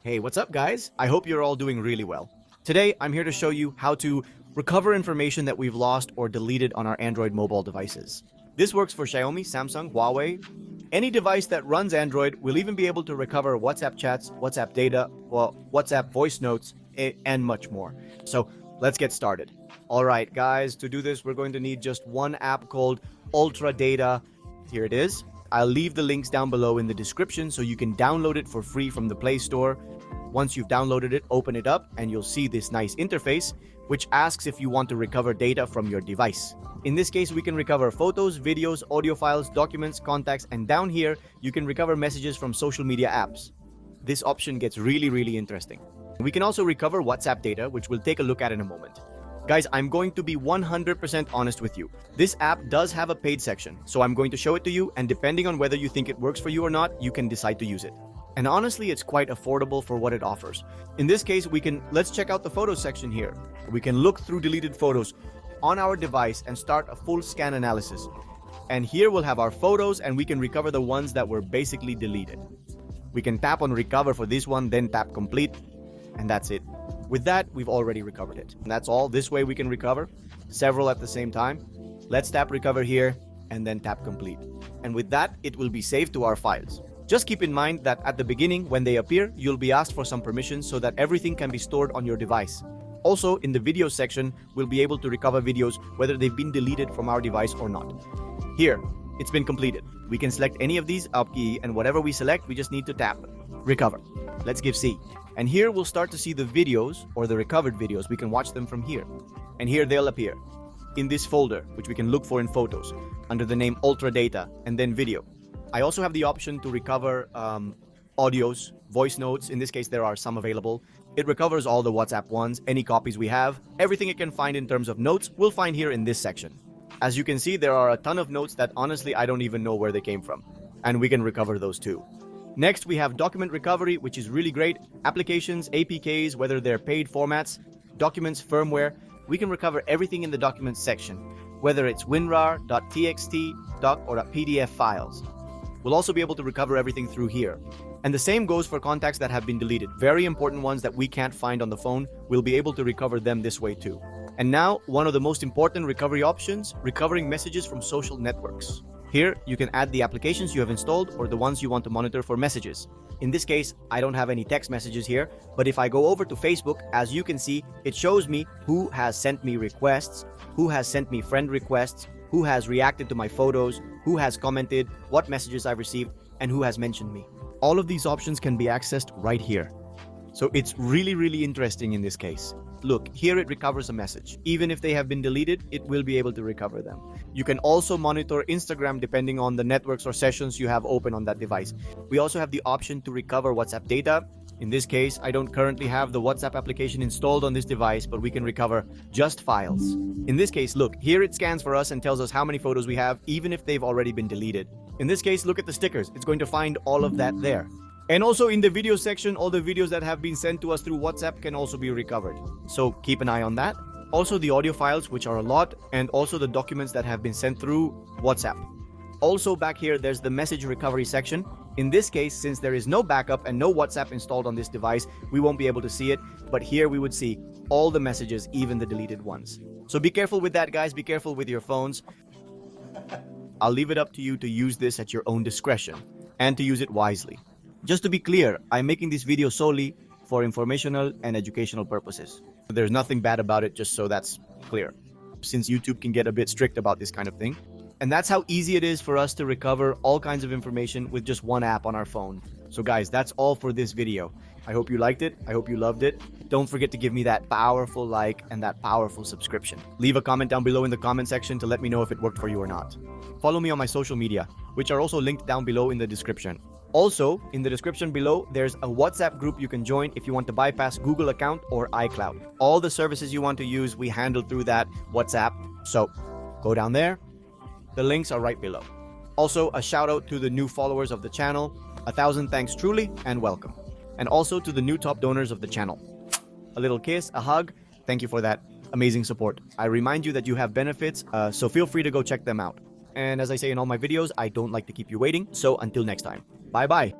Hey, what's up guys? I hope you're all doing really well. Today, I'm here to show you how to recover information that we've lost or deleted on our Android mobile devices. This works for Xiaomi, Samsung, Huawei. Any device that runs Android will even be able to recover WhatsApp chats, WhatsApp data, WhatsApp voice notes, and much more. So let's get started. All right, guys, to do this, we're going to need just one app called UltData. Here it is. I'll leave the links down below in the description so you can download it for free from the Play Store. Once you've downloaded it, open it up and you'll see this nice interface which asks if you want to recover data from your device. In this case, we can recover photos, videos, audio files, documents, contacts, and down here, you can recover messages from social media apps. This option gets really interesting. We can also recover WhatsApp data, which we'll take a look at in a moment. Guys, I'm going to be 100% honest with you. This app does have a paid section, so I'm going to show it to you, and depending on whether you think it works for you or not, you can decide to use it. And honestly, it's quite affordable for what it offers. In this case, let's check out the photos section here. We can look through deleted photos on our device and start a full scan analysis. And here we'll have our photos and we can recover the ones that were basically deleted. We can tap on recover for this one, then tap complete, and that's it. With that, we've already recovered it. And that's all. This way we can recover several at the same time. Let's tap recover here and then tap complete. And with that, it will be saved to our files. Just keep in mind that at the beginning, when they appear, you'll be asked for some permissions so that everything can be stored on your device. Also, in the video section, we'll be able to recover videos whether they've been deleted from our device or not. Here, it's been completed. We can select any of these up key, and whatever we select, we just need to tap recover. Let's give C. And here we'll start to see the videos or the recovered videos. We can watch them from here. And here they'll appear in this folder, which we can look for in photos under the name UltData and then video. I also have the option to recover audios, voice notes. In this case, there are some available. It recovers all the WhatsApp ones, any copies we have. Everything it can find in terms of notes, we'll find here in this section. As you can see, there are a ton of notes that honestly, I don't even know where they came from. And we can recover those too. Next, we have document recovery, which is really great. Applications, APKs, whether they're paid formats, documents, firmware, we can recover everything in the documents section, whether it's WinRAR, .txt, doc, or .pdf files. We'll also be able to recover everything through here. And the same goes for contacts that have been deleted. Very important ones that we can't find on the phone, we'll be able to recover them this way too. And now, one of the most important recovery options, recovering messages from social networks. Here, you can add the applications you have installed or the ones you want to monitor for messages. In this case, I don't have any text messages here, but if I go over to Facebook, as you can see, it shows me who has sent me requests, who has sent me friend requests, who has reacted to my photos, who has commented, what messages I've received, and who has mentioned me. All of these options can be accessed right here. So it's really interesting in this case. Look, here it recovers a message. Even if they have been deleted, it will be able to recover them. You can also monitor Instagram depending on the networks or sessions you have open on that device. We also have the option to recover WhatsApp data. In this case, I don't currently have the WhatsApp application installed on this device, but we can recover just files. In this case, look, here it scans for us and tells us how many photos we have, even if they've already been deleted. In this case, look at the stickers. It's going to find all of that there. And also in the video section, all the videos that have been sent to us through WhatsApp can also be recovered. So keep an eye on that. Also the audio files, which are a lot, and also the documents that have been sent through WhatsApp. Also back here, there's the message recovery section. In this case, since there is no backup and no WhatsApp installed on this device, we won't be able to see it. But here we would see all the messages, even the deleted ones. So be careful with that, guys. Be careful with your phones. I'll leave it up to you to use this at your own discretion and to use it wisely. Just to be clear, I'm making this video solely for informational and educational purposes. There's nothing bad about it, just so that's clear, since YouTube can get a bit strict about this kind of thing. And that's how easy it is for us to recover all kinds of information with just one app on our phone. So guys, that's all for this video. I hope you liked it. I hope you loved it. Don't forget to give me that powerful like and that powerful subscription. Leave a comment down below in the comment section to let me know if it worked for you or not. Follow me on my social media, which are also linked down below in the description. Also, in the description below, there's a WhatsApp group you can join if you want to bypass Google account or iCloud. All the services you want to use, we handle through that WhatsApp. So, go down there. The links are right below. Also, a shout out to the new followers of the channel. 1,000 thanks truly and welcome. And also to the new top donors of the channel. A little kiss, a hug. Thank you for that amazing support. I remind you that you have benefits, so feel free to go check them out. And as I say in all my videos, I don't like to keep you waiting. So until next time. Bye-bye.